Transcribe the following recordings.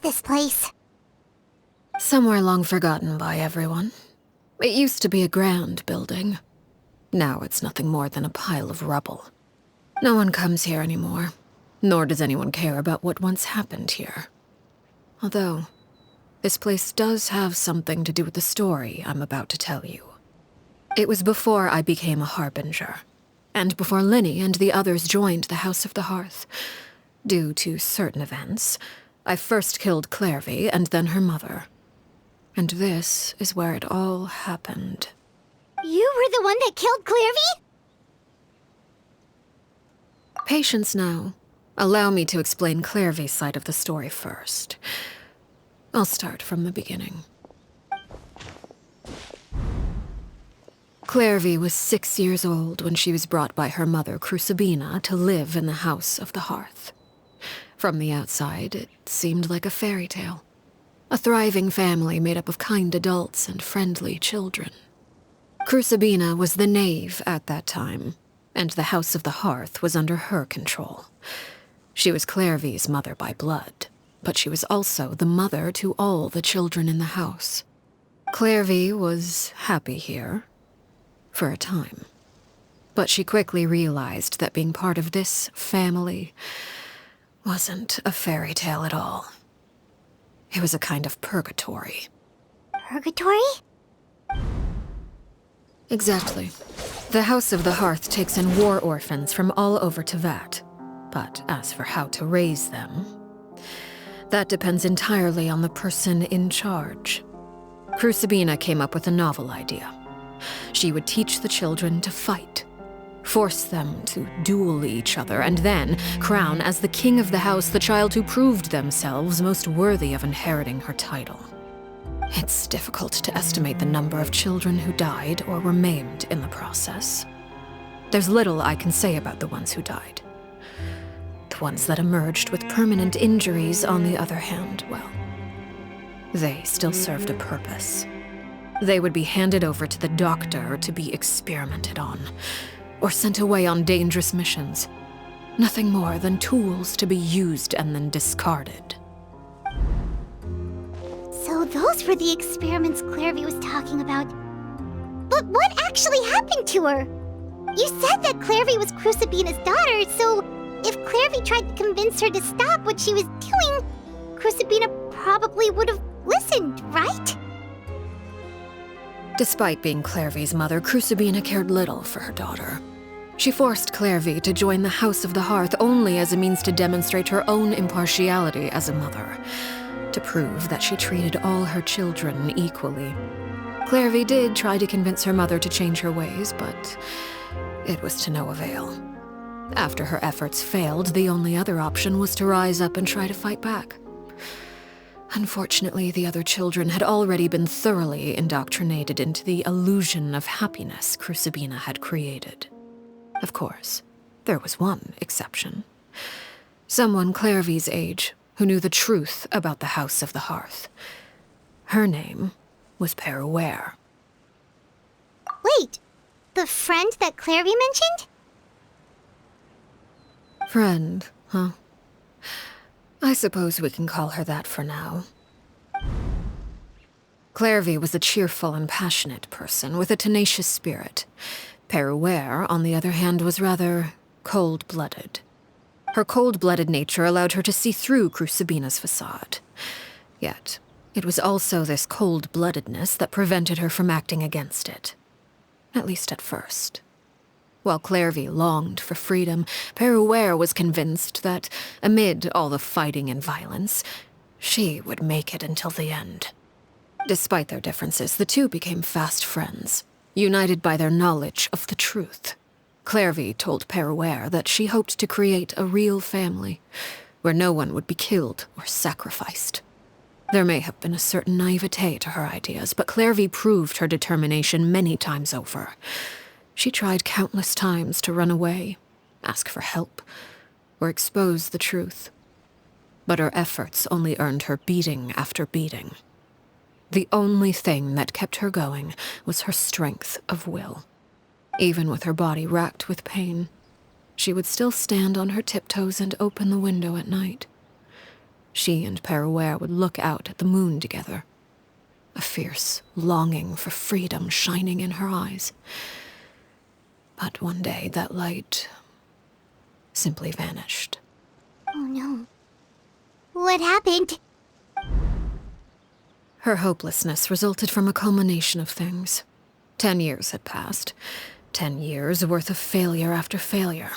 this place? Somewhere long forgotten by everyone. It used to be a grand building. Now it's nothing more than a pile of rubble. No one comes here anymore, nor does anyone care about what once happened here. Although, this place does have something to do with the story I'm about to tell you. It was before I became a Harbinger, and before Linny and the others joined the House of the Hearth. Due to certain events, I first killed Clairvy and then her mother. And this is where it all happened. You were the one that killed Clairvy? Patience now. Allow me to explain Clairvy's side of the story first. I'll start from the beginning. Clairvy was 6 years old when she was brought by her mother, Crucibina, to live in the House of the Hearth. From the outside, it seemed like a fairy tale. A thriving family made up of kind adults and friendly children. Crucibina was the knave at that time, and the House of the Hearth was under her control. She was Clairvy's mother by blood, but she was also the mother to all the children in the house. Clairvy was happy here, for a time. But she quickly realized that being part of this family wasn't a fairy tale at all. It was a kind of purgatory. Purgatory? Exactly. The House of the Hearth takes in war orphans from all over Tevat. But as for how to raise them, that depends entirely on the person in charge. Crucibina came up with a novel idea. She would teach the children to fight, force them to duel each other, and then crown as the king of the house the child who proved themselves most worthy of inheriting her title. It's difficult to estimate the number of children who died or were maimed in the process. There's little I can say about the ones who died. The ones that emerged with permanent injuries, on the other hand, well, they still served a purpose. They would be handed over to the doctor to be experimented on, or sent away on dangerous missions. Nothing more than tools to be used and then discarded. So those were the experiments Clairvy was talking about. But what actually happened to her? You said that Clairvy was Crucibina's daughter, so if Clairvy tried to convince her to stop what she was doing, Crucibina probably would have listened, right? Despite being Clairvy's mother, Crucibina cared little for her daughter. She forced Clairvy to join the House of the Hearth only as a means to demonstrate her own impartiality as a mother, to prove that she treated all her children equally. Clairvy did try to convince her mother to change her ways, but it was to no avail. After her efforts failed, the only other option was to rise up and try to fight back. Unfortunately, the other children had already been thoroughly indoctrinated into the illusion of happiness Crucibina had created. Of course, there was one exception. Someone Clairvy's age who knew the truth about the House of the Hearth. Her name was Peruere. Wait, the friend that Clairvy mentioned? Friend, huh? I suppose we can call her that for now. Clairvy was a cheerful and passionate person with a tenacious spirit. Peruere, on the other hand, was rather cold-blooded. Her cold-blooded nature allowed her to see through Crucibina's facade. Yet, it was also this cold-bloodedness that prevented her from acting against it. At least at first. While Clairvy longed for freedom, Peruere was convinced that, amid all the fighting and violence, she would make it until the end. Despite their differences, the two became fast friends, united by their knowledge of the truth. Clairvy told Peruere that she hoped to create a real family, where no one would be killed or sacrificed. There may have been a certain naivete to her ideas, but Clairvy proved her determination many times over. She tried countless times to run away, ask for help, or expose the truth. But her efforts only earned her beating after beating. The only thing that kept her going was her strength of will. Even with her body racked with pain, she would still stand on her tiptoes and open the window at night. She and Peruere would look out at the moon together, a fierce longing for freedom shining in her eyes. But one day that light simply vanished. Oh no. What happened? Her hopelessness resulted from a culmination of things. 10 years had passed. 10 years worth of failure after failure.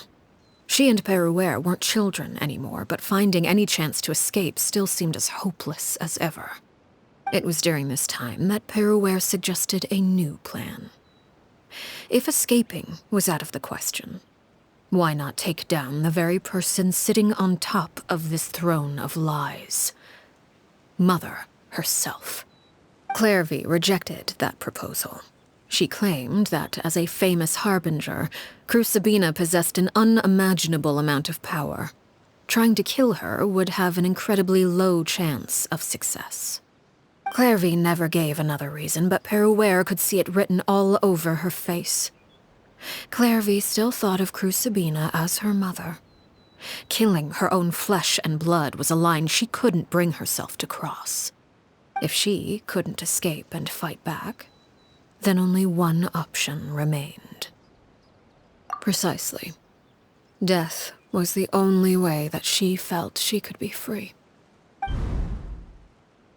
She and Peruere weren't children anymore, but finding any chance to escape still seemed as hopeless as ever. It was during this time that Peruere suggested a new plan. If escaping was out of the question, why not take down the very person sitting on top of this throne of lies? Mother herself. Clairvy rejected that proposal. She claimed that, as a famous harbinger, Crucibina possessed an unimaginable amount of power. Trying to kill her would have an incredibly low chance of success. Clairvy never gave another reason, but Peruere could see it written all over her face. Clairvy still thought of Crucibina as her mother. Killing her own flesh and blood was a line she couldn't bring herself to cross. If she couldn't escape and fight back, then only one option remained. Precisely. Death was the only way that she felt she could be free.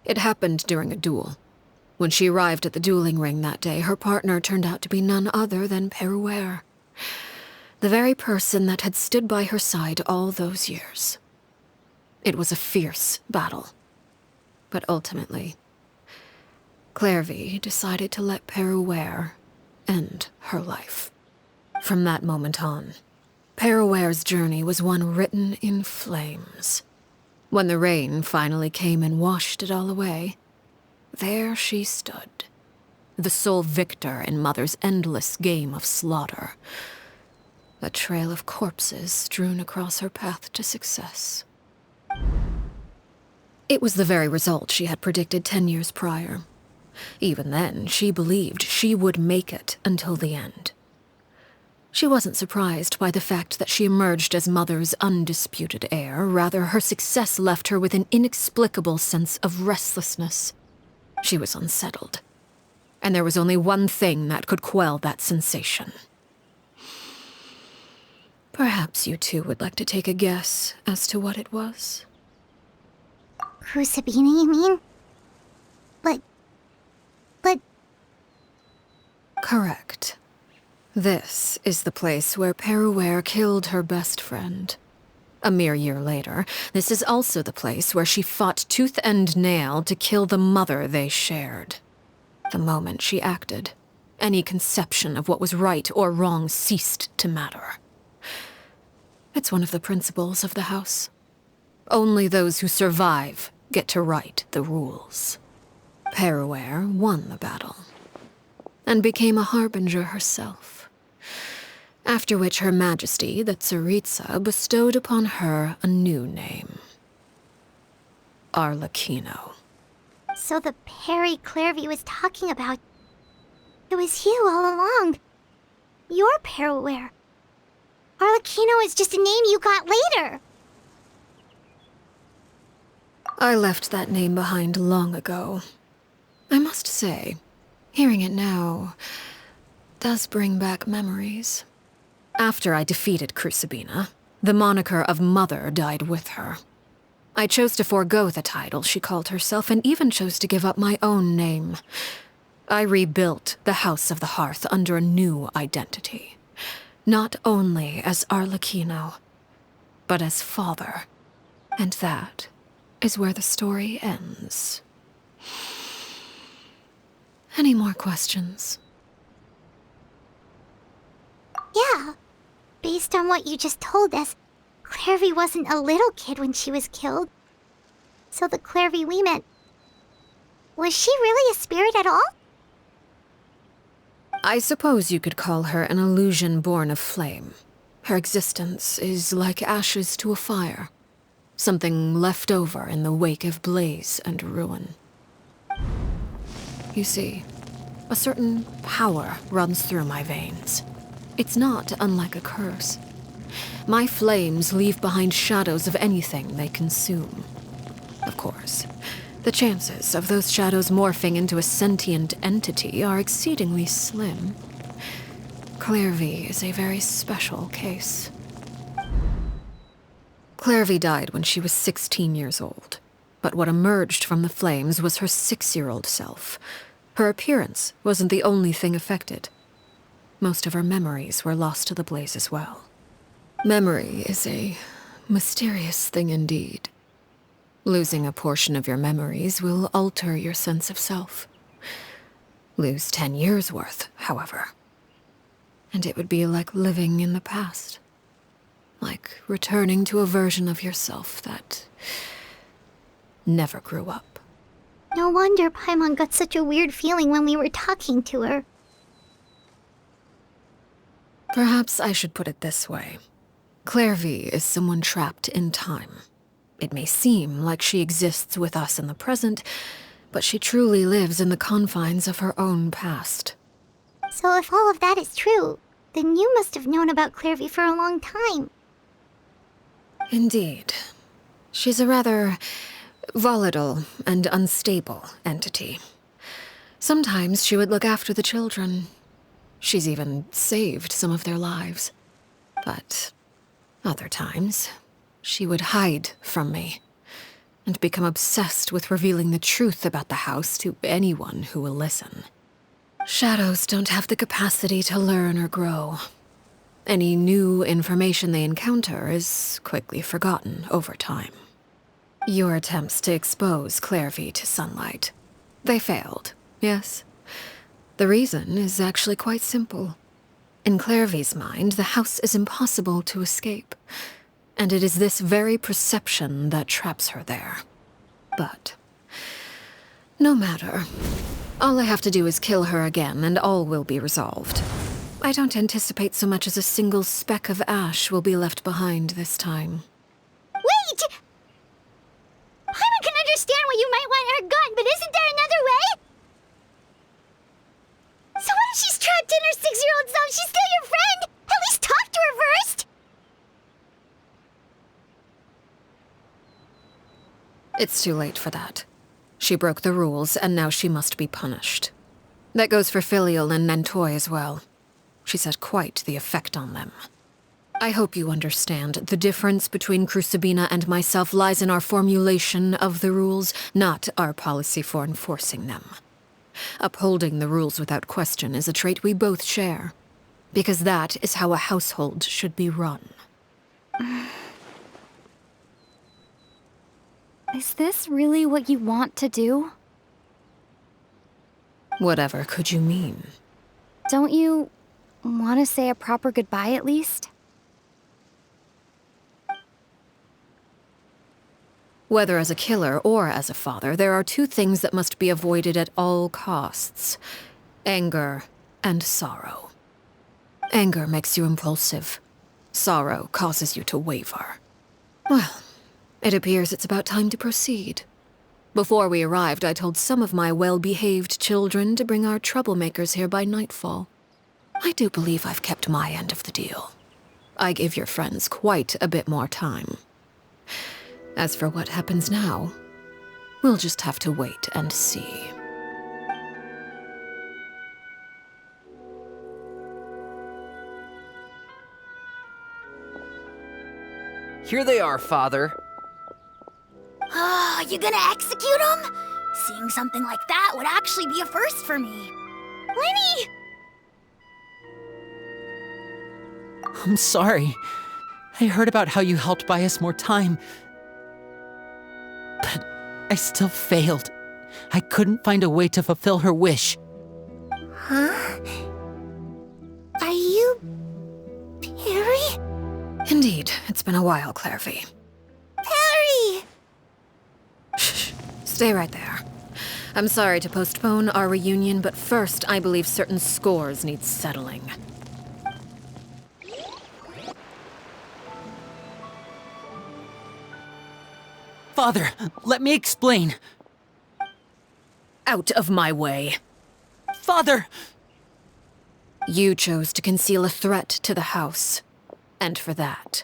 It happened during a duel. When she arrived at the dueling ring that day, her partner turned out to be none other than Peruere, the very person that had stood by her side all those years. It was a fierce battle. But ultimately, Clairvy decided to let Peruere end her life. From that moment on, Peruere's journey was one written in flames. When the rain finally came and washed it all away, there she stood, the sole victor in Mother's endless game of slaughter, a trail of corpses strewn across her path to success. It was the very result she had predicted 10 years prior. Even then, she believed she would make it until the end. She wasn't surprised by the fact that she emerged as Mother's undisputed heir. Rather, her success left her with an inexplicable sense of restlessness. She was unsettled, and there was only one thing that could quell that sensation. Perhaps you two would like to take a guess as to what it was? Crucibina, you mean? But... Correct. This is the place where Peruere killed her best friend. A mere year later, this is also the place where she fought tooth and nail to kill the mother they shared. The moment she acted, any conception of what was right or wrong ceased to matter. It's one of the principles of the house. Only those who survive get to write the rules. Peruere won the battle, and became a harbinger herself. After which Her Majesty, the Tsaritsa, bestowed upon her a new name. Arlecchino. So the Perry Clairvy was talking about... It was you all along. You're Peruere. Arlecchino is just a name you got later. I left that name behind long ago. I must say, hearing it now does bring back memories. After I defeated Crucibina, the moniker of Mother died with her. I chose to forego the title she called herself, and even chose to give up my own name. I rebuilt the House of the Hearth under a new identity. Not only as Arlecchino, but as father. And that is where the story ends. Any more questions? Yeah. Based on what you just told us, Clairvy wasn't a little kid when she was killed. So the Clairvy we met... Was she really a spirit at all? I suppose you could call her an illusion born of flame. Her existence is like ashes to a fire. Something left over in the wake of blaze and ruin. You see, a certain power runs through my veins. It's not unlike a curse. My flames leave behind shadows of anything they consume. Of course, the chances of those shadows morphing into a sentient entity are exceedingly slim. Clairvy is a very special case. Clairvy died when she was 16 years old, but what emerged from the flames was her 6-year-old self. Her appearance wasn't the only thing affected. Most of her memories were lost to the blaze as well. Memory is a mysterious thing indeed. Losing a portion of your memories will alter your sense of self. Lose 10 years' worth, however, and it would be like living in the past. Like returning to a version of yourself that never grew up. No wonder Paimon got such a weird feeling when we were talking to her. Perhaps I should put it this way. Clairvy is someone trapped in time. It may seem like she exists with us in the present, but she truly lives in the confines of her own past. So if all of that is true, then you must have known about Clairvy for a long time. Indeed. She's a rather volatile and unstable entity. Sometimes she would look after the children. She's even saved some of their lives. But other times, she would hide from me and become obsessed with revealing the truth about the house to anyone who will listen. Shadows don't have the capacity to learn or grow. Any new information they encounter is quickly forgotten over time. Your attempts to expose Clairvy to sunlight, they failed, yes? The reason is actually quite simple. In Clairvy's mind, the house is impossible to escape, and it is this very perception that traps her there. But no matter. All I have to do is kill her again, and all will be resolved. I don't anticipate so much as a single speck of ash will be left behind this time. Wait! Paimon can understand why you might want her gone, but isn't there another way? So what if she's trapped in her 6-year-old self? She's still your friend! At least talk to her first! It's too late for that. She broke the rules, and now she must be punished. That goes for Filial and Nantoy as well. She's had quite the effect on them. I hope you understand the difference between Crucibina and myself lies in our formulation of the rules, not our policy for enforcing them. Upholding the rules without question is a trait we both share, because that is how a household should be run. Is this really what you want to do? Whatever could you mean? Don't you want to say a proper goodbye at least? Whether as a killer or as a father, there are two things that must be avoided at all costs: anger and sorrow. Anger makes you impulsive. Sorrow causes you to waver. Well, it appears it's about time to proceed. Before we arrived, I told some of my well-behaved children to bring our troublemakers here by nightfall. I do believe I've kept my end of the deal. I give your friends quite a bit more time. As for what happens now, we'll just have to wait and see. Here they are, Father. You gonna execute him? Seeing something like that would actually be a first for me. Lenny! I'm sorry. I heard about how you helped buy us more time. But I still failed. I couldn't find a way to fulfill her wish. Huh? Are you... Perry? Indeed, it's been a while, Clairvy. Perry! Shh, stay right there. I'm sorry to postpone our reunion, but first I believe certain scores need settling. Father, let me explain. Out of my way. Father! You chose to conceal a threat to the house. And for that,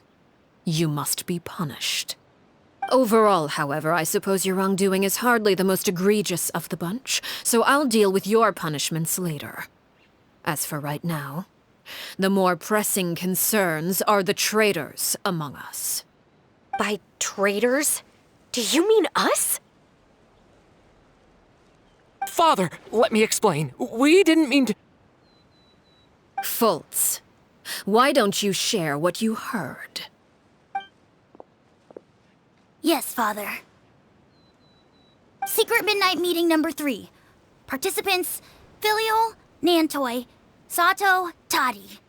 you must be punished. Overall, however, I suppose your wrongdoing is hardly the most egregious of the bunch, so I'll deal with your punishments later. As for right now, the more pressing concerns are the traitors among us. By traitors? Do you mean us? Father, let me explain. We didn't mean to... Fultz, why don't you share what you heard? Yes, Father. Secret Midnight Meeting number 3. Participants, Filial, Nantoi, Sato, Toddy.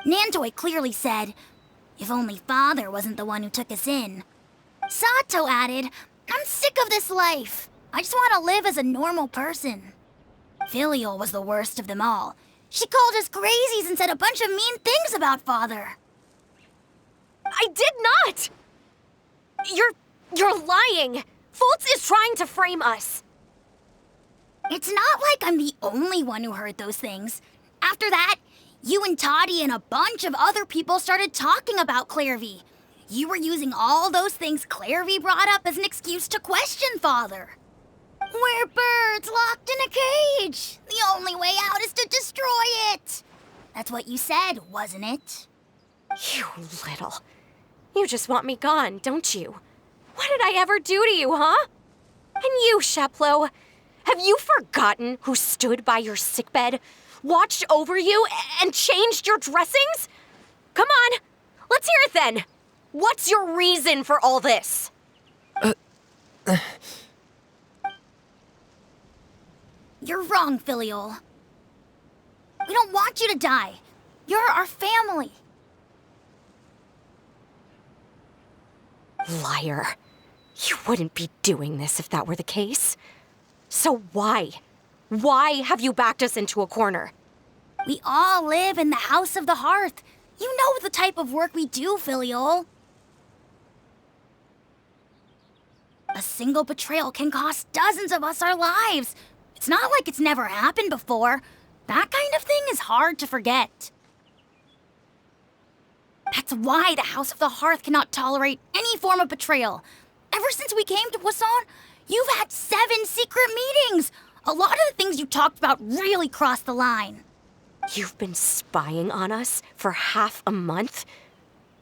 Nantoi clearly said, if only Father wasn't the one who took us in. Sato added, I'm sick of this life. I just want to live as a normal person. Filial was the worst of them all. She called us crazies and said a bunch of mean things about Father. I did not! You're lying! Fultz is trying to frame us! It's not like I'm the only one who heard those things. After that, you and Toddy and a bunch of other people started talking about Clairvy. You were using all those things Clairvy brought up as an excuse to question Father. We're birds locked in a cage. The only way out is to destroy it. That's what you said, wasn't it? You little... You just want me gone, don't you? What did I ever do to you, huh? And you, Sheplo, have you forgotten who stood by your sickbed, watched over you, and changed your dressings? Come on, let's hear it then. What's your reason for all this? You're wrong, Filial. We don't want you to die. You're our family. Liar. You wouldn't be doing this if that were the case. So why? Why have you backed us into a corner? We all live in the House of the Hearth. You know the type of work we do, Filial. A single betrayal can cost dozens of us our lives. It's not like it's never happened before. That kind of thing is hard to forget. That's why the House of the Hearth cannot tolerate any form of betrayal. Ever since we came to Poisson, you've had 7 secret meetings. A lot of the things you talked about really crossed the line. You've been spying on us for half a month?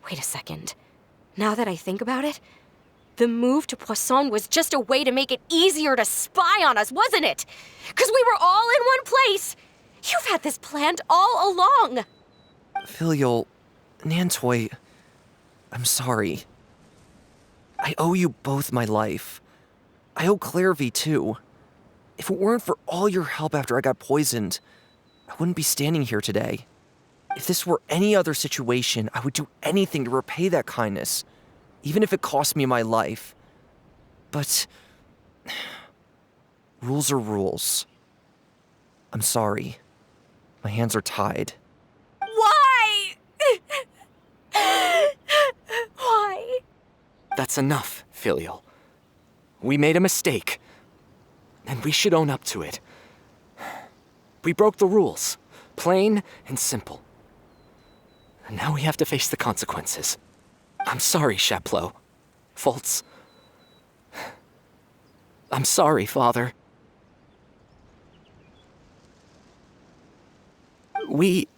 Wait a second. Now that I think about it, the move to Poisson was just a way to make it easier to spy on us, wasn't it? Because we were all in one place. You've had this planned all along. Filial, Nantoi, I'm sorry. I owe you both my life. I owe Clairvy too. If it weren't for all your help after I got poisoned, I wouldn't be standing here today. If this were any other situation, I would do anything to repay that kindness, even if it cost me my life. But rules are rules. I'm sorry. My hands are tied. Why? Why? That's enough, Filial. We made a mistake, and we should own up to it. We broke the rules, plain and simple. And now we have to face the consequences. I'm sorry, Sheplo. Fultz. I'm sorry, Father. We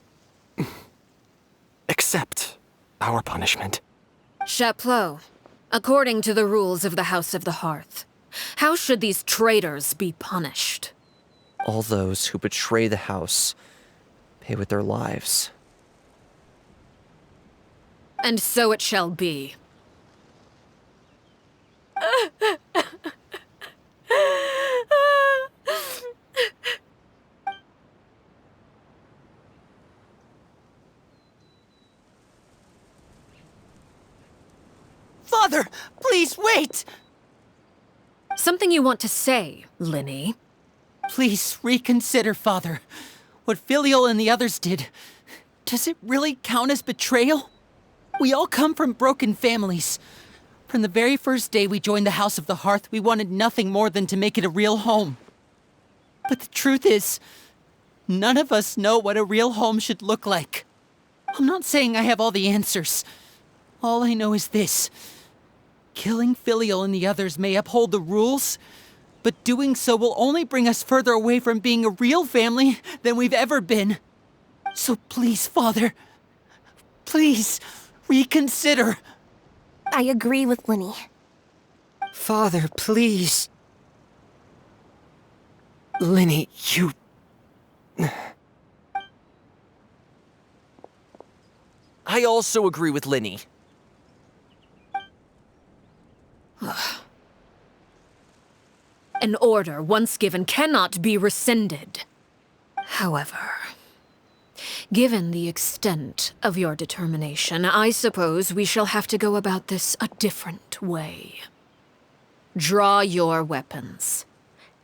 accept our punishment. Chapleau, according to the rules of the House of the Hearth, how should these traitors be punished? All those who betray the house pay with their lives. And so it shall be. Father, please wait! Something you want to say, Linny? Please reconsider, Father. What Filial and the others did, does it really count as betrayal? We all come from broken families. From the very first day we joined the House of the Hearth, we wanted nothing more than to make it a real home. But the truth is, none of us know what a real home should look like. I'm not saying I have all the answers. All I know is this. Killing Filial and the others may uphold the rules, but doing so will only bring us further away from being a real family than we've ever been. So please, Father, please reconsider. I agree with Linny. Father, please. Linny, you... I also agree with Linny. An order once given cannot be rescinded. However, given the extent of your determination, I suppose we shall have to go about this a different way. Draw your weapons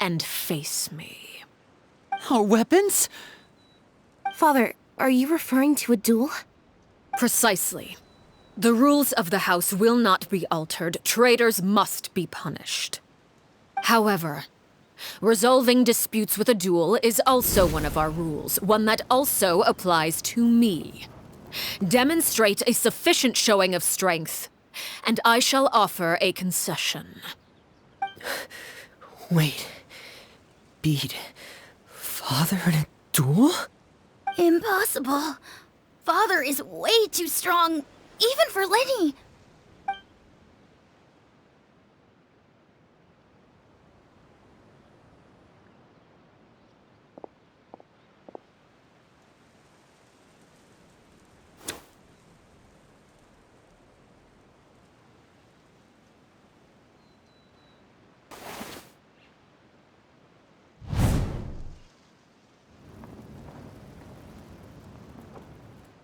and face me. Our weapons? Father, are you referring to a duel? Precisely. The rules of the house will not be altered. Traitors must be punished. However, resolving disputes with a duel is also one of our rules, one that also applies to me. Demonstrate a sufficient showing of strength, and I shall offer a concession. Wait. Beat Father in a duel? Impossible. Father is way too strong, even for Linny.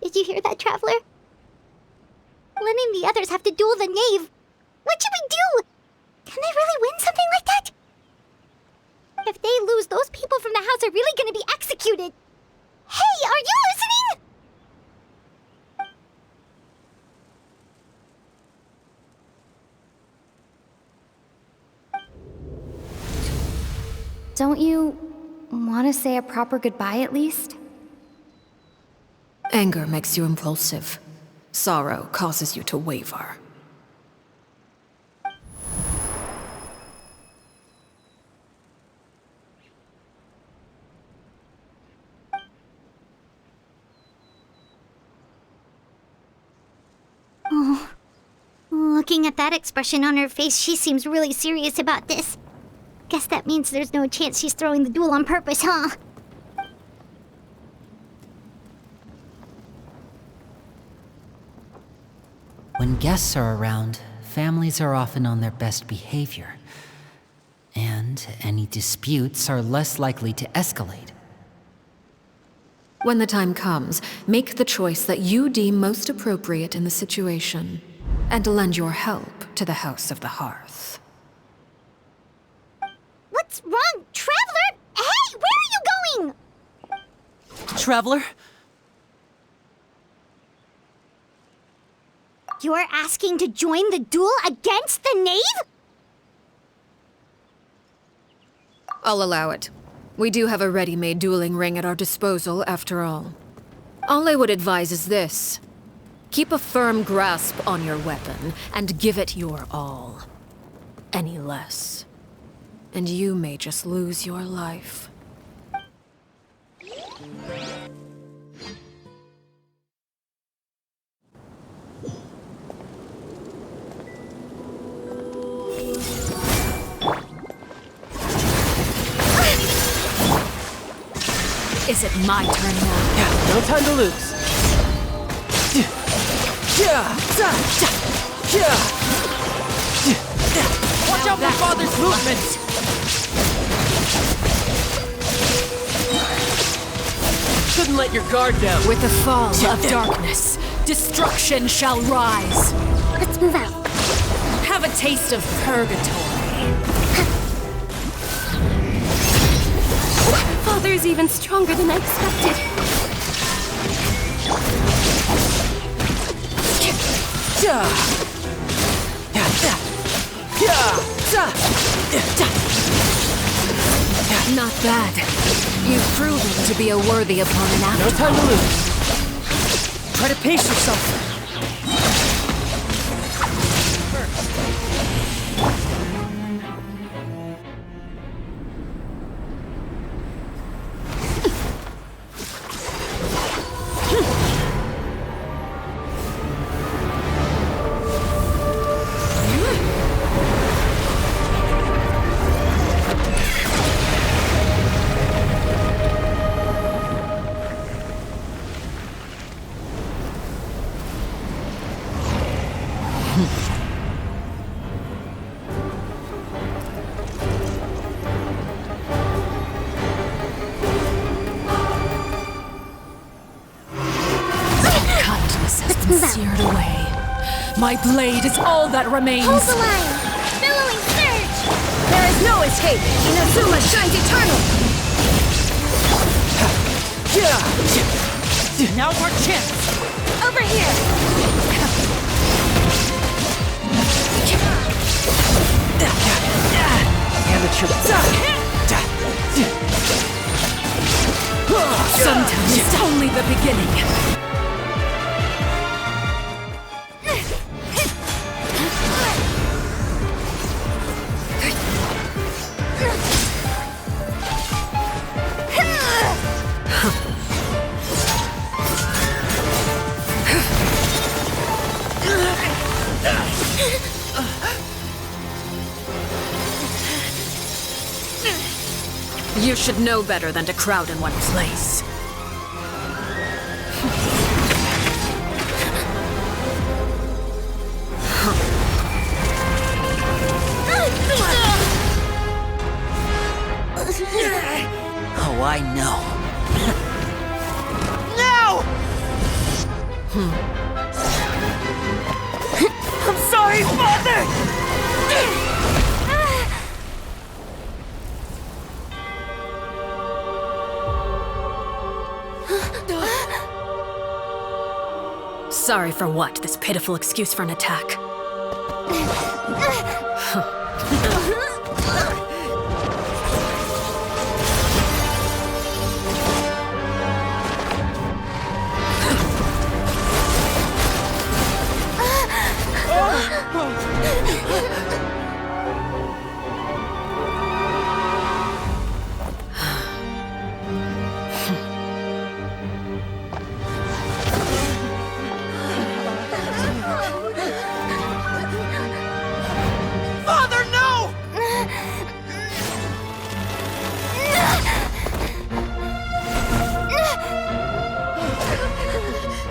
Did you hear that, Traveler? Lenny and the others have to duel the knave. What should we do? Can they really win something like that? If they lose, those people from the house are really gonna be executed. Hey, are you listening? Don't you want to say a proper goodbye at least? Anger makes you impulsive. Sorrow causes you to waver. Oh, looking at that expression on her face, she seems really serious about this. Guess that means there's no chance she's throwing the duel on purpose, huh? When guests are around, families are often on their best behavior. And any disputes are less likely to escalate. When the time comes, make the choice that you deem most appropriate in the situation, and lend your help to the House of the Hearth. What's wrong, Traveler? Hey, where are you going? Traveler? You're asking to join the duel against the knave? I'll allow it. We do have a ready-made dueling ring at our disposal, after all. All I would advise is this. Keep a firm grasp on your weapon, and give it your all. Any less, and you may just lose your life. Is it my turn now? Yeah, no time to lose. Watch out for Father's movements! Couldn't let your guard down. With the fall of darkness, destruction shall rise. Let's move out. Have a taste of purgatory. Father's even stronger than I expected. Not bad. You've proven to be a worthy opponent No after time to lose. Try to pace yourself. withered away. My blade is all that remains. Hold the line! Billowing surge! There is no escape! Inazuma shines eternal! Now's our chance! Over here! Amateur. Sometimes it's only the beginning. You should know better than to crowd in one place. Oh, I know. No! I'm sorry, Father! Sorry for what? This pitiful excuse for an attack.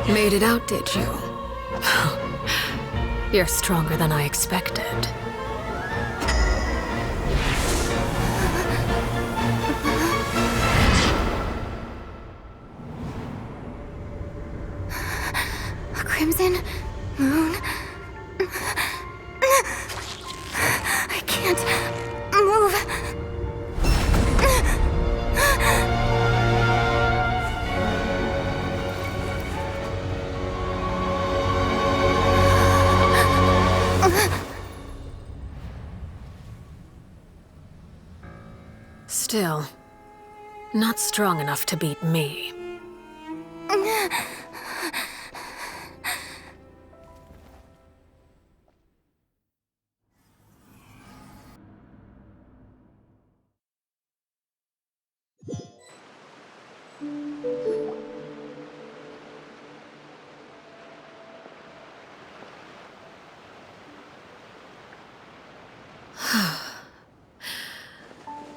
Made it out, did you? You're stronger than I expected. A crimson moon. I can't move. Still, not strong enough to beat me.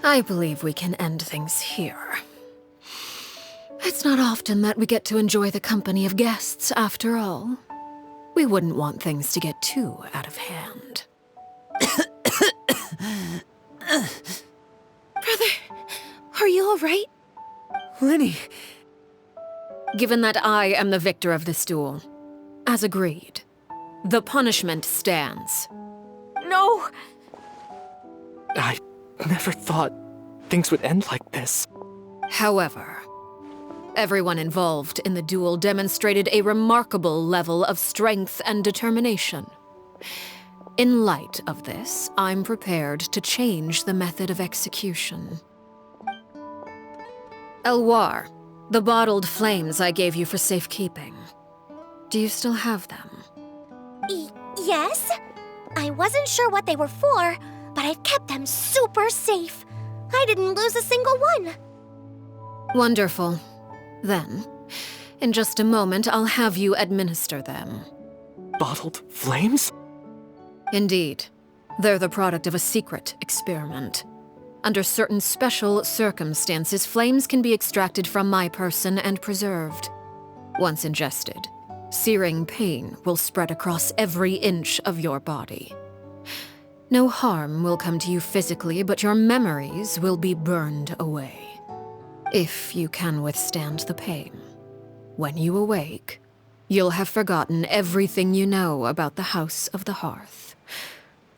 I believe we can end things here. It's not often that we get to enjoy the company of guests, after all. We wouldn't want things to get too out of hand. Brother, are you all right? Lenny. Given that I am the victor of this duel, as agreed, the punishment stands. No! I never thought things would end like this. However, everyone involved in the duel demonstrated a remarkable level of strength and determination. In light of this, I'm prepared to change the method of execution. Elwar, the bottled flames I gave you for safekeeping. Do you still have them? Yes? I wasn't sure what they were for, but I've kept them super safe. I didn't lose a single one. Wonderful. Then, in just a moment, I'll have you administer them. Bottled flames? Indeed. They're the product of a secret experiment. Under certain special circumstances, flames can be extracted from my person and preserved. Once ingested, searing pain will spread across every inch of your body. No harm will come to you physically, but your memories will be burned away. If you can withstand the pain, when you awake, You'll have forgotten everything you know about the House of the Hearth,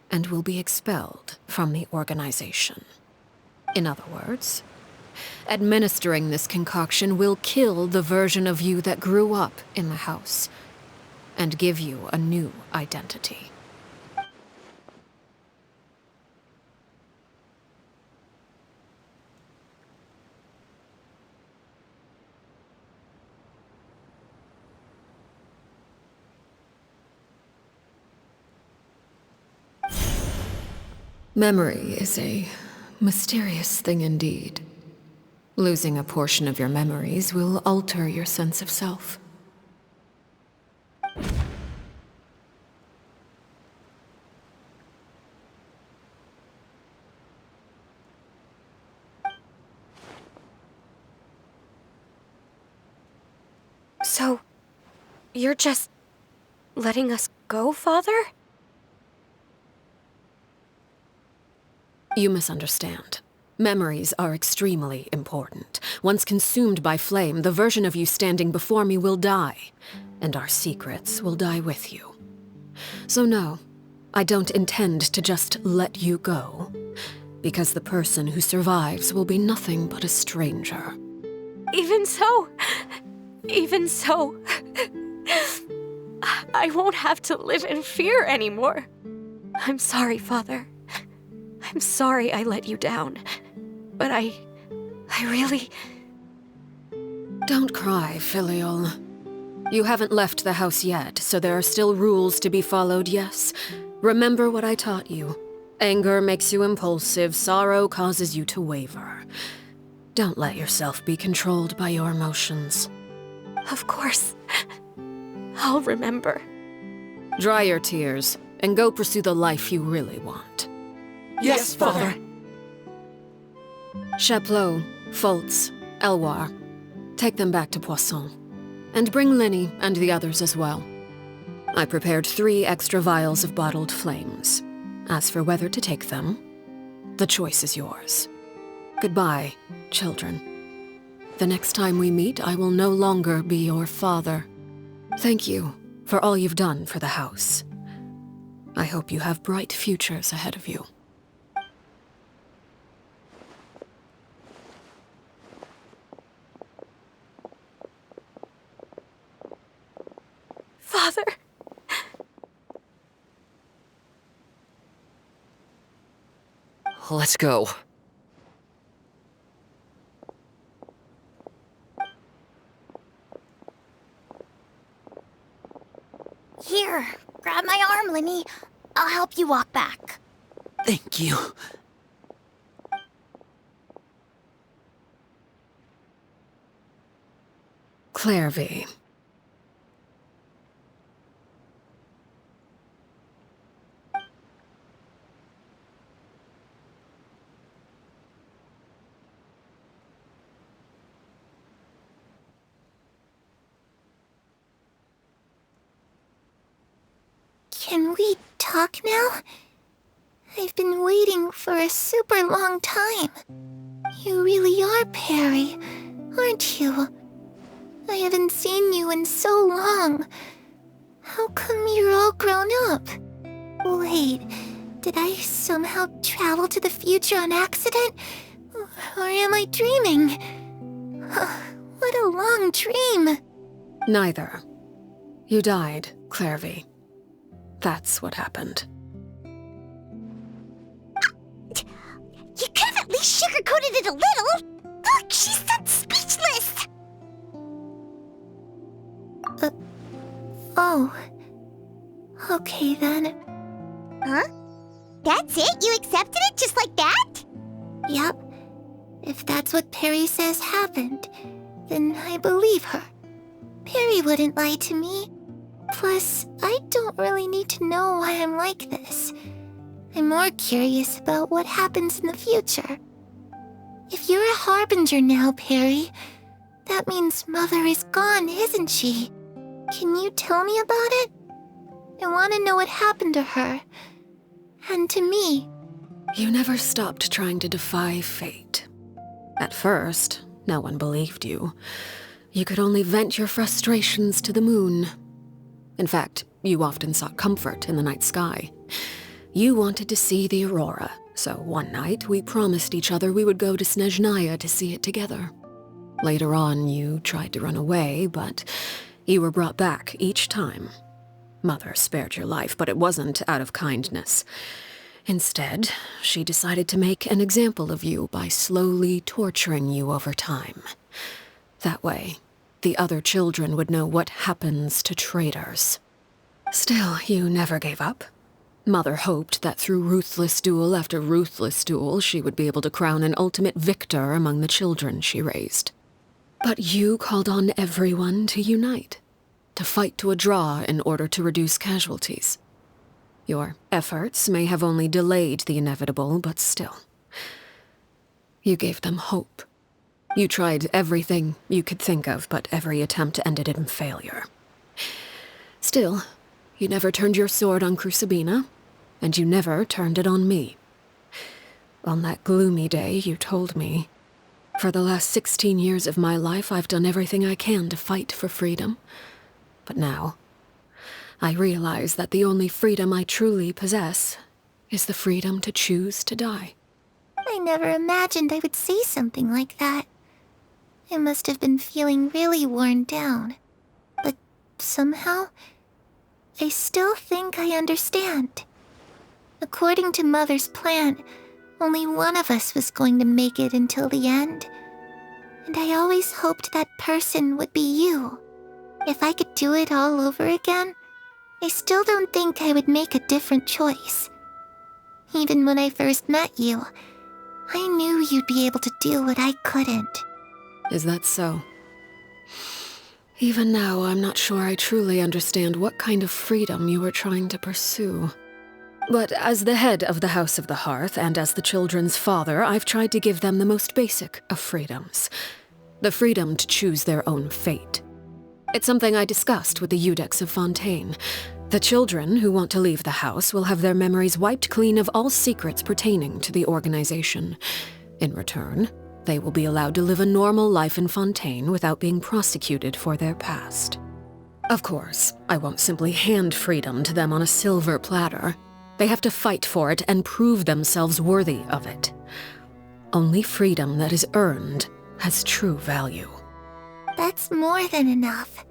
and will be expelled from the organization. In other words, administering this concoction will kill the version of you that grew up in the house, and give you a new identity. Memory is a mysterious thing indeed. Losing a portion of your memories will alter your sense of self. So, you're just letting us go, Father? You misunderstand. Memories are extremely important. Once consumed by flame, the version of you standing before me will die, and our secrets will die with you. So no, I don't intend to just let you go, because the person who survives will be nothing but a stranger. Even so, I won't have to live in fear anymore. I'm sorry, Father. I'm sorry I let you down. But I really... Don't cry, Filial. You haven't left the house yet, so there are still rules to be followed, yes? Remember what I taught you. Anger makes you impulsive, sorrow causes you to waver. Don't let yourself be controlled by your emotions. Of course. I'll remember. Dry your tears, and go pursue the life you really want. Yes, Father. Chaplot, Foltz, Elwar, take them back to Poisson. And bring Linny and the others as well. I prepared 3 extra vials of bottled flames. As for whether to take them, the choice is yours. Goodbye, children. The next time we meet, I will no longer be your father. Thank you for all you've done for the house. I hope you have bright futures ahead of you. Father. Let's go. Here, grab my arm, Linny. I'll help you walk back. Thank you. Clairvy. Can we talk now? I've been waiting for a super long time. You really are Perry, aren't you? I haven't seen you in so long. How come you're all grown up? Wait, did I somehow travel to the future on accident? Or am I dreaming? What a long dream. Neither. You died, Clairvy. That's what happened. You could have at least sugarcoated it a little. Look, she's done speechless. Oh. Okay then. Huh? That's it? You accepted it just like that? Yep. If that's what Perry says happened, then I believe her. Perry wouldn't lie to me. Plus, I don't really need to know why I'm like this. I'm more curious about what happens in the future. If you're a harbinger now, Perry, that means Mother is gone, isn't she? Can you tell me about it? I want to know what happened to her. And to me. You never stopped trying to defy fate. At first, no one believed you. you could only vent your frustrations to the moon. In fact, you often sought comfort in the night sky. You wanted to see the aurora, so one night we promised each other we would go to Snezhnaya to see it together. Later on, you tried to run away, but you were brought back each time. Mother spared your life, but it wasn't out of kindness. Instead, she decided to make an example of you by slowly torturing you over time. That way, the other children would know what happens to traitors. Still, you never gave up. Mother hoped that through ruthless duel after ruthless duel, she would be able to crown an ultimate victor among the children she raised. But you called on everyone to unite, to fight to a draw in order to reduce casualties. Your efforts may have only delayed the inevitable, but still. You gave them hope. You tried everything you could think of, but every attempt ended in failure. Still, you never turned your sword on Crucibina, and you never turned it on me. On that gloomy day, you told me, "For the last 16 years of my life, I've done everything I can to fight for freedom. But now, I realize that the only freedom I truly possess is the freedom to choose to die." I never imagined I would say something like that. I must have been feeling really worn down. But somehow, I still think I understand. According to Mother's plan, only one of us was going to make it until the end. And I always hoped that person would be you. If I could do it all over again, I still don't think I would make a different choice. Even when I first met you, I knew you'd be able to do what I couldn't. Is that so? Even now, I'm not sure I truly understand what kind of freedom you were trying to pursue. But as the head of the House of the Hearth, and as the children's father, I've tried to give them the most basic of freedoms. The freedom to choose their own fate. It's something I discussed with the Eudex of Fontaine. The children who want to leave the house will have their memories wiped clean of all secrets pertaining to the organization. In return, they will be allowed to live a normal life in Fontaine without being prosecuted for their past. Of course, I won't simply hand freedom to them on a silver platter. They have to fight for it and prove themselves worthy of it. Only freedom that is earned has true value. That's more than enough.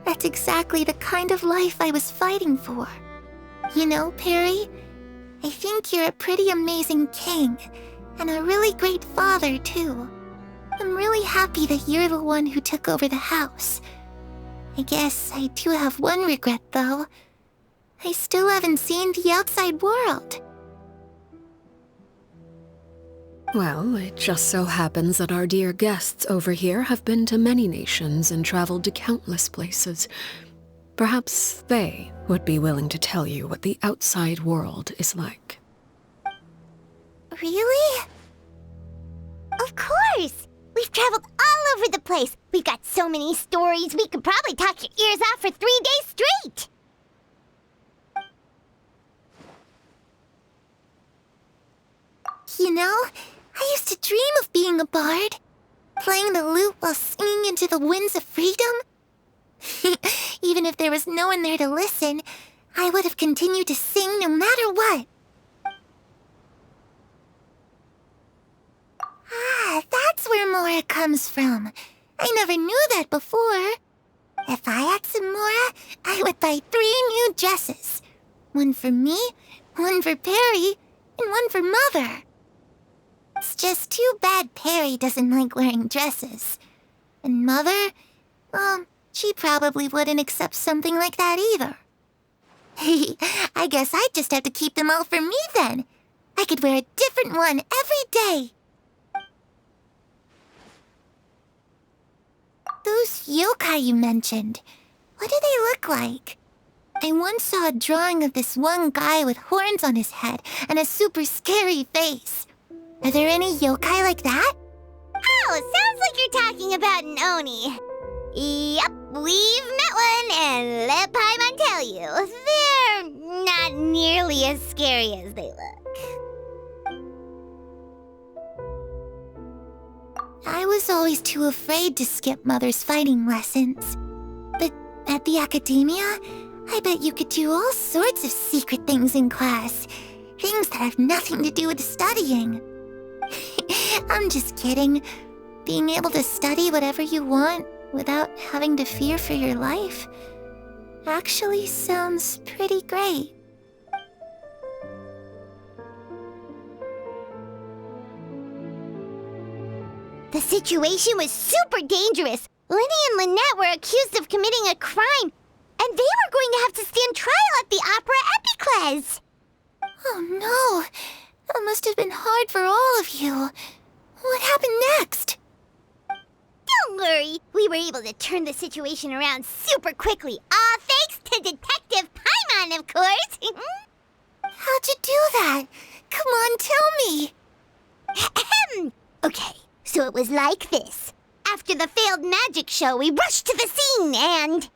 That's exactly the kind of life I was fighting for. You know, Perry, I think you're a pretty amazing king, and a really great father, too. I'm really happy that you're the one who took over the house. I guess I do have one regret, though. I still haven't seen the outside world. Well, it just so happens that our dear guests over here have been to many nations and traveled to countless places. Perhaps they would be willing to tell you what the outside world is like. Really? Of course! We've traveled all over the place. We've got so many stories, we could probably talk your ears off for 3 days straight! You know, I used to dream of being a bard. Playing the lute while singing into the winds of freedom. Even if there was no one there to listen, I would have continued to sing no matter what. Ah, that's where Mora comes from. I never knew that before. If I had some Mora, I would buy 3 new dresses. One for me, one for Perry, and one for Mother. It's just too bad Perry doesn't like wearing dresses. And Mother, well, she probably wouldn't accept something like that either. I guess I'd just have to keep them all for me then. I could wear a different one every day. Those yokai you mentioned, what do they look like? I once saw a drawing of this one guy with horns on his head and a super scary face. Are there any yokai like that? Oh, sounds like you're talking about an Oni. Yep, we've met one, and let Paimon tell you, they're not nearly as scary as they look. I was always too afraid to skip Mother's fighting lessons. But at the academia, I bet you could do all sorts of secret things in class. Things that have nothing to do with studying. I'm just kidding. Being able to study whatever you want without having to fear for your life actually sounds pretty great. The situation was super dangerous. Lenny and Lynette were accused of committing a crime, and they were going to have to stand trial at the Opera Epicles. Oh no! That must have been hard for all of you. What happened next? Don't worry, we were able to turn the situation around super quickly. All thanks to Detective Paimon, of course. How'd you do that? Come on, tell me. Okay, so it was like this. After the failed magic show, we rushed to the scene and...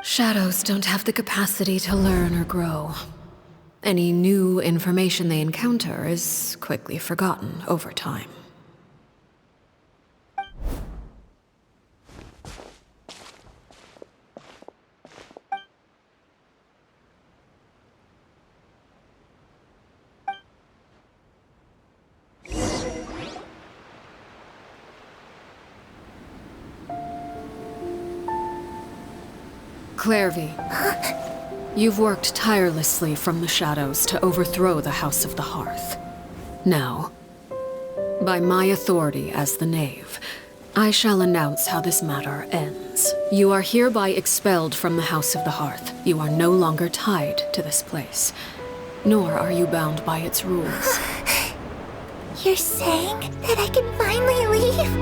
Shadows don't have the capacity to learn or grow. Any new information they encounter is quickly forgotten over time. Clairvy, you've worked tirelessly from the shadows to overthrow the House of the Hearth. Now, by my authority as the Knave, I shall announce how this matter ends. You are hereby expelled from the House of the Hearth. You are no longer tied to this place, nor are you bound by its rules. You're saying that I can finally leave?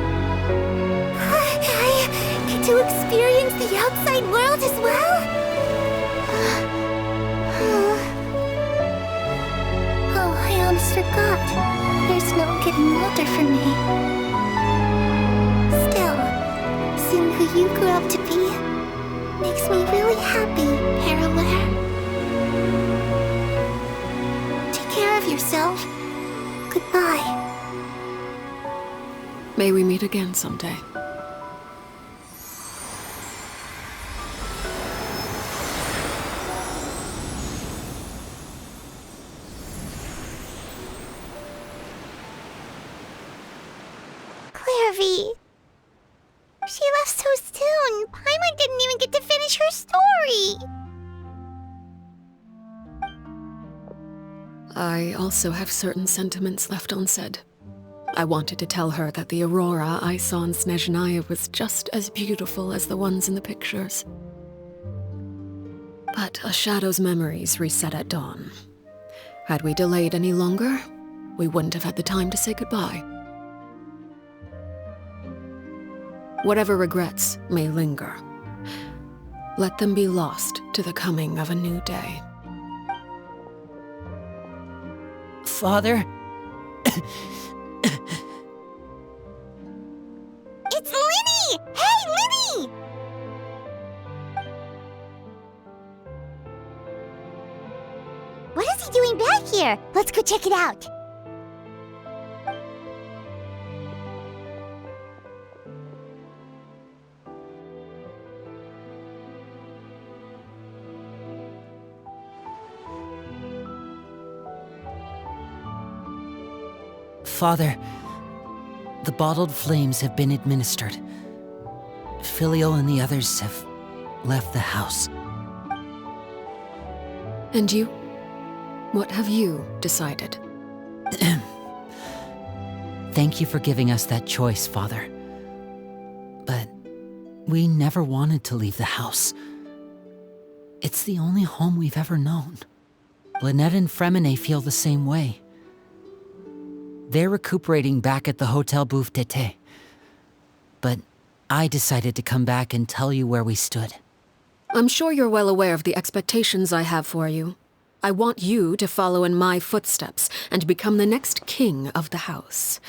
I get to experience the outside world as well? Oh, I almost forgot. There's no getting older for me. Still, seeing who you grew up to be makes me really happy, Peruere. Take care of yourself. Goodbye. May we meet again someday. Clairvy. She left so soon. Paimon didn't even get to finish her story. I also have certain sentiments left unsaid. I wanted to tell her that the aurora I saw in Snezhnaya was just as beautiful as the ones in the pictures. But a shadow's memories reset at dawn. Had we delayed any longer, we wouldn't have had the time to say goodbye. Whatever regrets may linger, let them be lost to the coming of a new day. Father? It's Linny! Hey, Linny! What is he doing back here? Let's go check it out. Father, the bottled flames have been administered. Filial and the others have left the house. And you? What have you decided? Thank you for giving us that choice, Father. But we never wanted to leave the house. It's the only home we've ever known. Lynette and Fremine feel the same way. They're recuperating back at the Hotel Bouffe Tété. But I decided to come back and tell you where we stood. I'm sure you're well aware of the expectations I have for you. I want you to follow in my footsteps and become the next king of the house.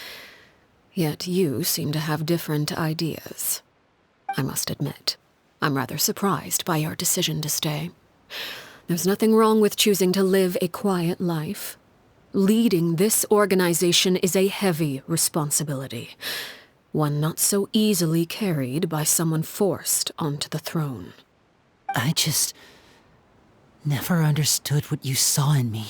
Yet you seem to have different ideas. I must admit, I'm rather surprised by your decision to stay. There's nothing wrong with choosing to live a quiet life. Leading this organization is a heavy responsibility, one not so easily carried by someone forced onto the throne. I just never understood what you saw in me.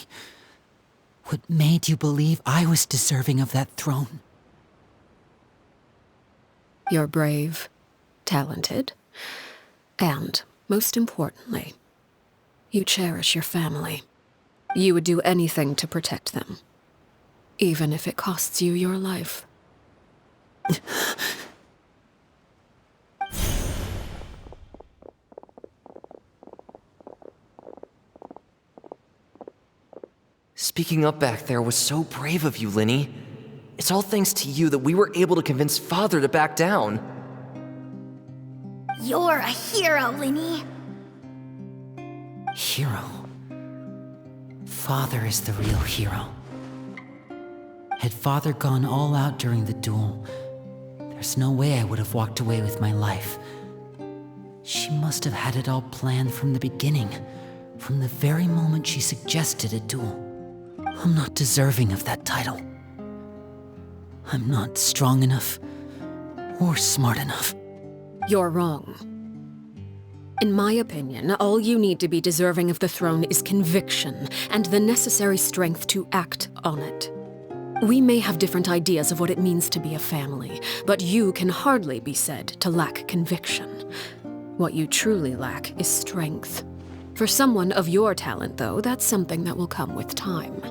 What made you believe I was deserving of that throne? You're brave, talented, and, most importantly, you cherish your family. You would do anything to protect them, even if it costs you your life. Speaking up back there was so brave of you, Linny. It's all thanks to you that we were able to convince Father to back down. You're a hero, Linny. Hero? Father is the real hero. Had Father gone all out during the duel, there's no way I would have walked away with my life. She must have had it all planned from the beginning, from the very moment she suggested a duel. I'm not deserving of that title. I'm not strong enough or smart enough. You're wrong. In my opinion, all you need to be deserving of the throne is conviction and the necessary strength to act on it. We may have different ideas of what it means to be a family, but you can hardly be said to lack conviction. What you truly lack is strength. For someone of your talent, though, that's something that will come with time.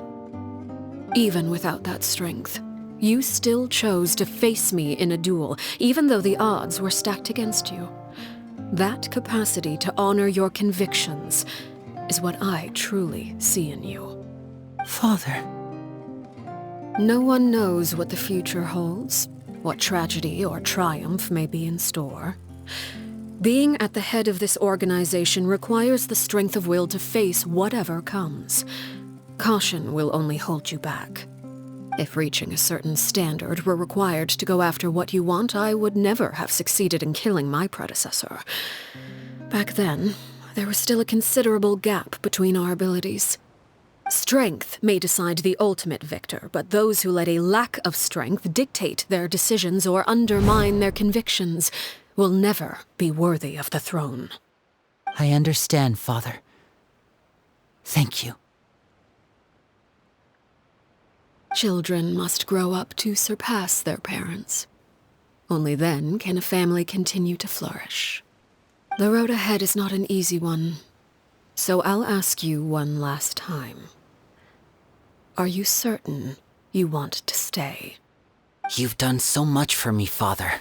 Even without that strength, you still chose to face me in a duel, even though the odds were stacked against you. That capacity to honor your convictions is what I truly see in you. Father. No one knows what the future holds, what tragedy or triumph may be in store. Being at the head of this organization requires the strength of will to face whatever comes. Caution will only hold you back. If reaching a certain standard were required to go after what you want, I would never have succeeded in killing my predecessor. Back then, there was still a considerable gap between our abilities. Strength may decide the ultimate victor, but those who let a lack of strength dictate their decisions or undermine their convictions will never be worthy of the throne. I understand, Father. Thank you. Children must grow up to surpass their parents. Only then can a family continue to flourish. The road ahead is not an easy one, so I'll ask you one last time. Are you certain you want to stay? You've done so much for me, Father,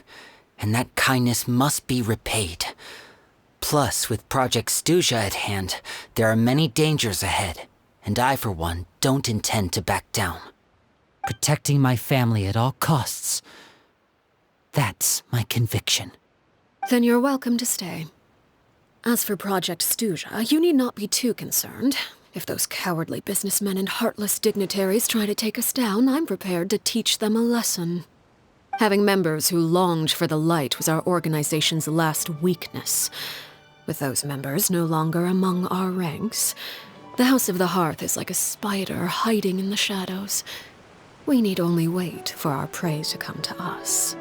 and that kindness must be repaid. Plus, with Project Stuja at hand, there are many dangers ahead, and I, for one, don't intend to back down. Protecting my family at all costs. That's my conviction. Then you're welcome to stay. As for Project Stuja, you need not be too concerned. If those cowardly businessmen and heartless dignitaries try to take us down, I'm prepared to teach them a lesson. Having members who longed for the light was our organization's last weakness. With those members no longer among our ranks, the House of the Hearth is like a spider hiding in the shadows. We need only wait for our prey to come to us.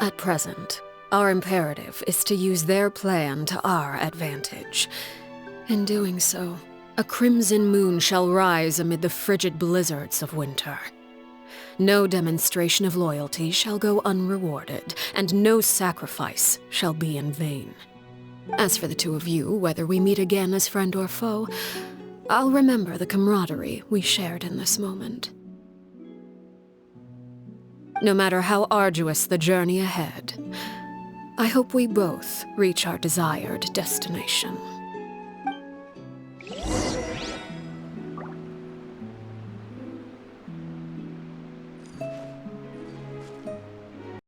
At present, our imperative is to use their plan to our advantage. In doing so, a crimson moon shall rise amid the frigid blizzards of winter. No demonstration of loyalty shall go unrewarded, and no sacrifice shall be in vain. As for the two of you, whether we meet again as friend or foe, I'll remember the camaraderie we shared in this moment. No matter how arduous the journey ahead, I hope we both reach our desired destination.